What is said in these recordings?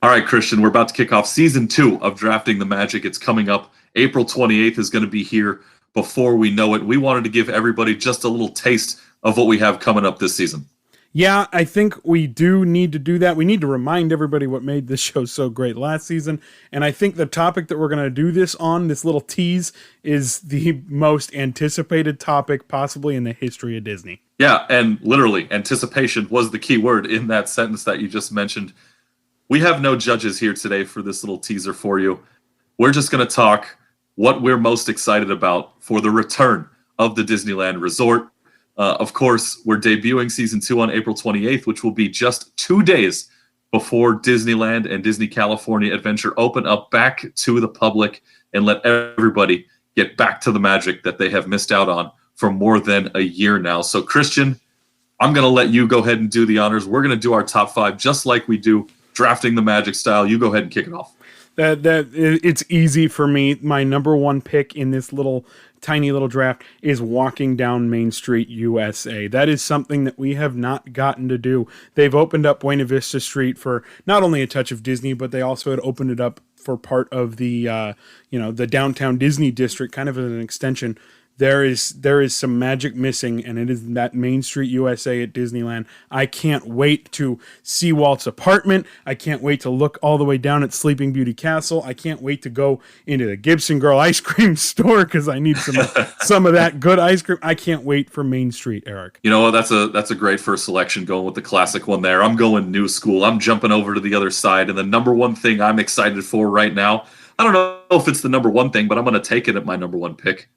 All right, Christian, we're about to kick off season 2 of Drafting the Magic. It's coming up. April 28th is going to be here before we know it. We wanted to give everybody just a little taste of what we have coming up this season. Yeah, I think we do need to do that. We need to remind everybody what made this show so great last season. And I think the topic that we're going to do this on, this little tease, is the most anticipated topic possibly in the history of Disney. Yeah, and literally, anticipation was the key word in that sentence that you just mentioned. We have no judges here today for this little teaser for you. We're just going to talk what we're most excited about for the return of the Disneyland Resort. Of course, we're debuting season 2 on April 28th, which will be just 2 days before Disneyland and Disney California Adventure open up back to the public and let everybody get back to the magic that they have missed out on for more than a year now. So, Christian, I'm going to let you go ahead and do the honors. We're going to do our top 5 just like we do Drafting the Magic style. You go ahead and kick it off. It's easy for me. My number one pick in this tiny little draft is Walking Down Main Street, USA. That is something that we have not gotten to do. They've opened up Buena Vista Street for not only a touch of Disney, but they also had opened it up for part of the the downtown Disney district, kind of as an extension. There is some magic missing, and it is that Main Street USA at Disneyland. I can't wait to see Walt's apartment. I can't wait to look all the way down at Sleeping Beauty Castle. I can't wait to go into the Gibson Girl ice cream store because I need some of that good ice cream. I can't wait for Main Street, Eric. You know what? That's a great first selection, going with the classic one there. I'm going new school. I'm jumping over to the other side, and the number one thing I'm excited for right now, I don't know if it's the number one thing, but I'm going to take it at my number one pick.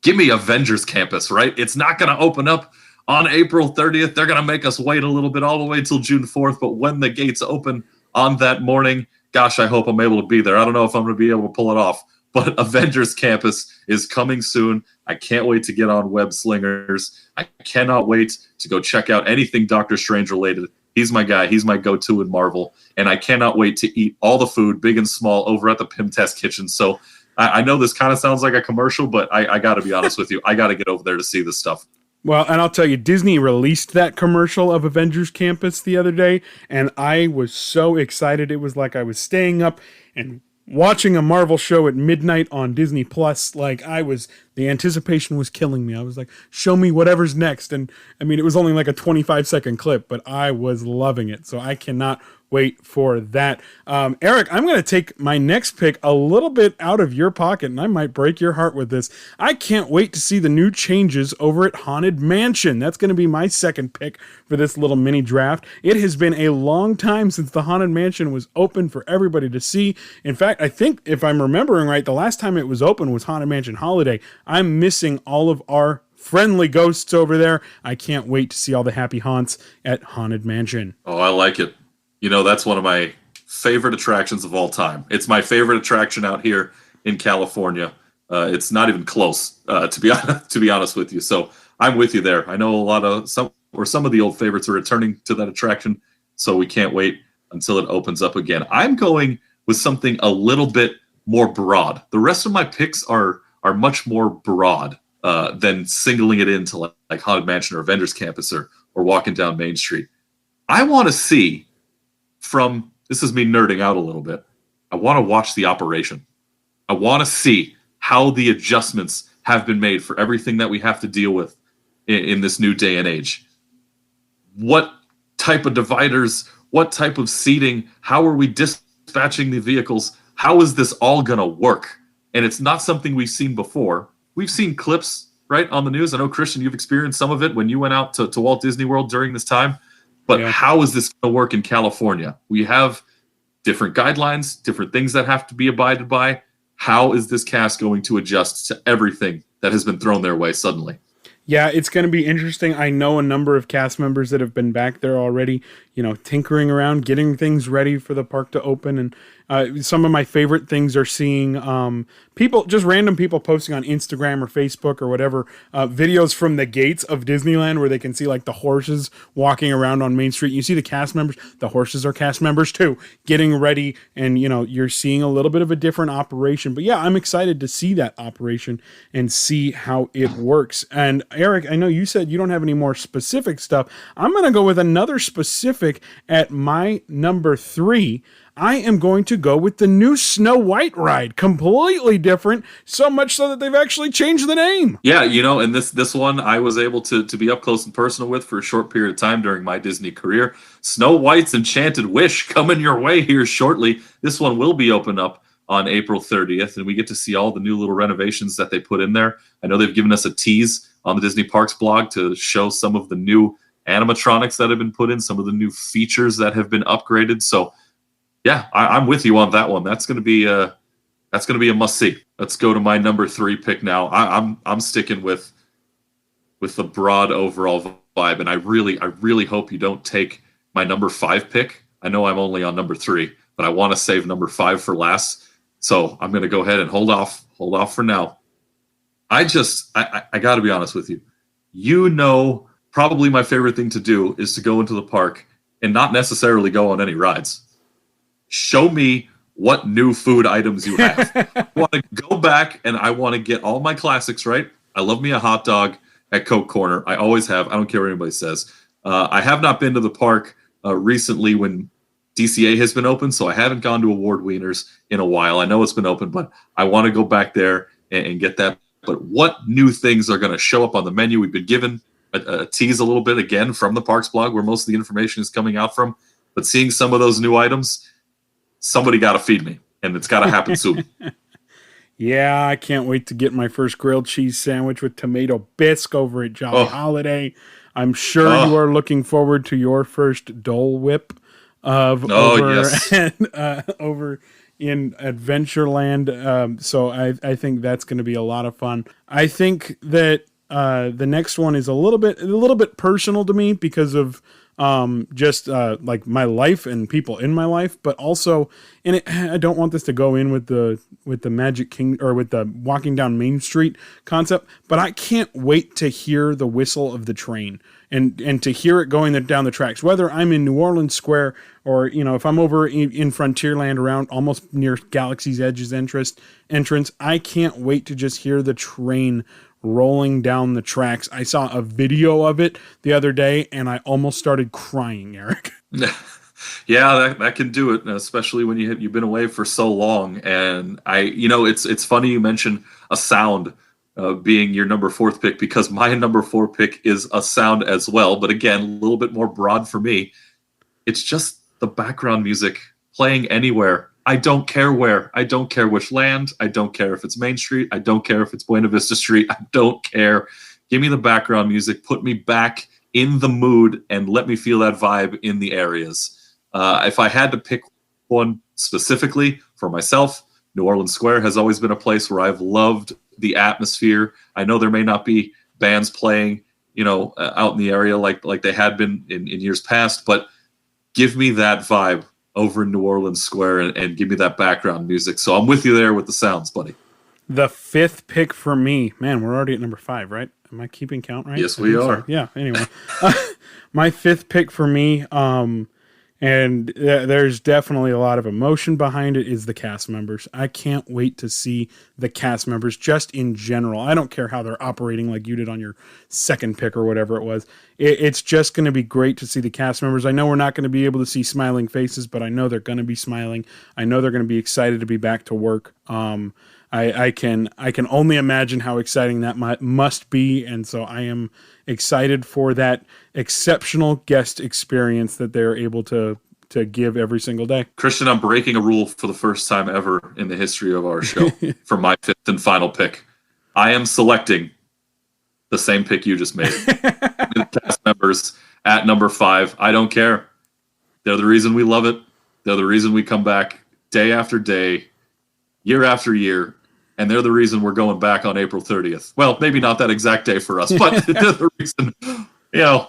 Give me Avengers Campus, right? It's not going to open up on April 30th. They're going to make us wait a little bit all the way till June 4th. But when the gates open on that morning, gosh, I hope I'm able to be there. I don't know if I'm going to be able to pull it off. But Avengers Campus is coming soon. I can't wait to get on Web Slingers. I cannot wait to go check out anything Doctor Strange related. He's my guy. He's my go-to in Marvel. And I cannot wait to eat all the food, big and small, over at the Pim Test Kitchen. So I know this kind of sounds like a commercial, but I got to be honest with you. I got to get over there to see this stuff. Well, and I'll tell you, Disney released that commercial of Avengers Campus the other day, and I was so excited. It was like I was staying up and watching a Marvel show at midnight on Disney Plus. The anticipation was killing me. I was like, show me whatever's next. And I mean, it was only like a 25-second clip, but I was loving it. So I cannot wait for that. Eric, I'm going to take my next pick a little bit out of your pocket, and I might break your heart with this. I can't wait to see the new changes over at Haunted Mansion. That's going to be my second pick for this little mini draft. It has been a long time since the Haunted Mansion was open for everybody to see. In fact, I think if I'm remembering right, the last time it was open was Haunted Mansion Holiday. I'm missing all of our friendly ghosts over there. I can't wait to see all the happy haunts at Haunted Mansion. Oh, I like it. You know, that's one of my favorite attractions of all time. It's my favorite attraction out here in California. It's not even close, to be honest with you. So I'm with you there. I know some of the old favorites are returning to that attraction, so we can't wait until it opens up again. I'm going with something a little bit more broad. The rest of my picks are much more broad than singling it into like Haunted Mansion or Avengers Campus or Walking Down Main Street. I want to see this is me nerding out a little bit. I want to watch the operation. I want to see how the adjustments have been made for everything that we have to deal with in this new day and age. What type of dividers, what type of seating, how are we dispatching the vehicles? How is this all going to work? And it's not something we've seen before. We've seen clips, right, on the news. I know, Christian, you've experienced some of it when you went out to Walt Disney World during this time. But How is this going to work in California? We have different guidelines, different things that have to be abided by. How is this cast going to adjust to everything that has been thrown their way suddenly? Yeah, it's going to be interesting. I know a number of cast members that have been back there already, tinkering around, getting things ready for the park to open. And some of my favorite things are seeing random people posting on Instagram or Facebook or whatever, videos from the gates of Disneyland where they can see like the horses walking around on Main Street. You see the cast members, the horses are cast members too, getting ready. And, you're seeing a little bit of a different operation. But yeah, I'm excited to see that operation and see how it works. And Eric, I know you said you don't have any more specific stuff. I'm going to go with another specific at my number 3. I am going to go with the new Snow White ride. Completely different, so much so that they've actually changed the name. Yeah, and this one I was able to be up close and personal with for a short period of time during my Disney career. Snow White's Enchanted Wish coming your way here shortly. This one will be open up on April 30th, and we get to see all the new little renovations that they put in there. I know they've given us a tease on the Disney Parks blog to show some of the new animatronics that have been put in, some of the new features that have been upgraded. So yeah, I'm with you on that one. That's going to be a must see. Let's go to my number 3 pick now. I'm sticking with the broad overall vibe, and I really hope you don't take my number 5 pick. I know I'm only on number 3, but I want to save number 5 for last. So I'm going to go ahead and hold off for now. I got to be honest with you. Probably my favorite thing to do is to go into the park and not necessarily go on any rides. Show me what new food items you have. I want to go back and I want to get all my classics right. I love me a hot dog at Coke Corner. I always have. I don't care what anybody says. I have not been to the park recently when DCA has been open, so I haven't gone to Award Wieners in a while. I know it's been open, but I want to go back there and get that. But what new things are going to show up on the menu? We've been given a tease a little bit again from the Parks blog where most of the information is coming out from. But seeing some of those new items, somebody got to feed me, and it's got to happen soon. Yeah, I can't wait to get my first grilled cheese sandwich with tomato bisque over at Jolly Holiday. I'm sure you are looking forward to your first Dole Whip yes. over in Adventureland. So I think that's going to be a lot of fun. I think that the next one is a little bit personal to me because of like my life and people in my life, but also, and I don't want this to go in with the Magic King or with the walking down Main Street concept, but I can't wait to hear the whistle of the train and to hear it going down the tracks, whether I'm in New Orleans Square or, if I'm over in Frontierland around almost near Galaxy's Edge's entrance, I can't wait to just hear the train rolling down the tracks. I saw a video of it the other day and I almost started crying, Eric. Yeah, that can do it, especially when you've been away for so long. And it's funny you mention a sound being your number 4th pick, because my number 4 pick is a sound as well. But again, a little bit more broad for me. It's just the background music playing anywhere. I don't care where. I don't care which land. I don't care if it's Main Street. I don't care if it's Buena Vista Street. I don't care. Give me the background music. Put me back in the mood and let me feel that vibe in the areas. If I had to pick one specifically for myself, New Orleans Square has always been a place where I've loved the atmosphere. I know there may not be bands playing, out in the area like they had been in years past, but give me that vibe over in New Orleans Square and give me that background music. So I'm with you there with the sounds, buddy. The 5th pick for me, man, we're already at number 5, right? Am I keeping count right? Yes, we are. So. Yeah. Anyway, my 5th pick for me, and there's definitely a lot of emotion behind it, is the cast members. I can't wait to see the cast members just in general. I don't care how they're operating like you did on your 2nd pick or whatever it was. It's just going to be great to see the cast members. I know we're not going to be able to see smiling faces, but I know they're going to be smiling. I know they're going to be excited to be back to work. I can only imagine how exciting that must be, and so I am excited for that exceptional guest experience that they're able to give every single day. Christian, I'm breaking a rule for the first time ever in the history of our show for my 5th and final pick. I am selecting the same pick you just made. The cast members at number 5. I don't care. They're the reason we love it. They're the reason we come back day after day, year after year. And they're the reason we're going back on April 30th. Well, maybe not that exact day for us, but they're the reason,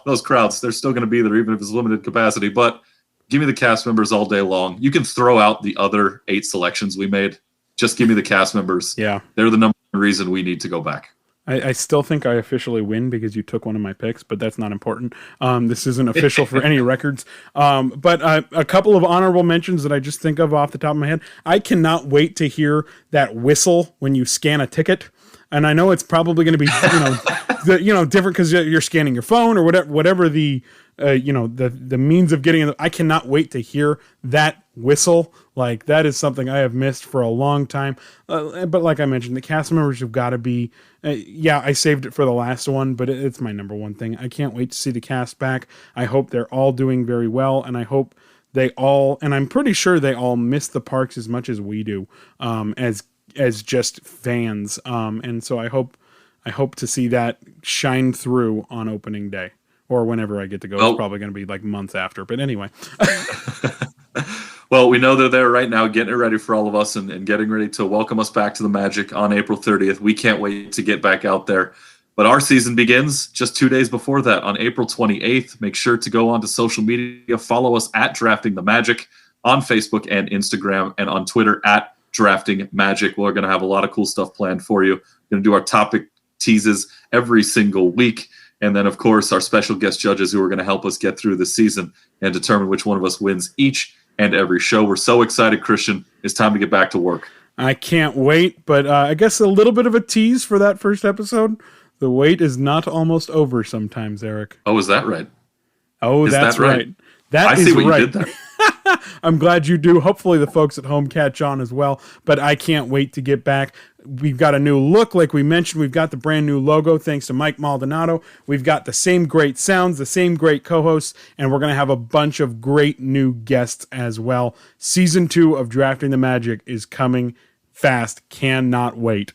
those crowds, they're still going to be there even if it's limited capacity. But give me the cast members all day long. You can throw out the other 8 selections we made. Just give me the cast members. Yeah. They're the number 1 reason we need to go back. I still think I officially win because you took one of my picks, but that's not important. This isn't official for any records. But a couple of honorable mentions that I just think of off the top of my head. I cannot wait to hear that whistle when you scan a ticket. And I know it's probably going to be, different because you're scanning your phone or whatever the the means of getting. I cannot wait to hear that whistle. Like, that is something I have missed for a long time. But like I mentioned, the cast members have got to be. Yeah, I saved it for the last one, but it's my number one thing. I can't wait to see the cast back. I hope they're all doing very well, and I hope they all, and I'm pretty sure they all miss the parks as much as we do, as just fans. And so I hope to see that shine through on opening day, or whenever I get to go. It's probably going to be like months after, but anyway. Well, we know they're there right now, getting it ready for all of us and getting ready to welcome us back to the Magic on April 30th. We can't wait to get back out there. But our season begins just 2 days before that on April 28th. Make sure to go onto social media, follow us at Drafting the Magic on Facebook and Instagram, and on Twitter at Drafting Magic. We're going to have a lot of cool stuff planned for you. We're going to do our topic teases every single week. And then, of course, our special guest judges who are going to help us get through the season and determine which one of us wins each and every show. We're so excited, Christian. It's time to get back to work. I can't wait, but I guess a little bit of a tease for that first episode. The wait is not almost over sometimes, Eric. Oh, is that right? Oh, that's right. I see what you did there. I'm glad you do. Hopefully the folks at home catch on as well, but I can't wait to get back. We've got a new look, like we mentioned. We've got the brand new logo, thanks to Mike Maldonado. We've got the same great sounds, the same great co-hosts, and we're going to have a bunch of great new guests as well. Season 2 of Drafting the Magic is coming fast. Cannot wait.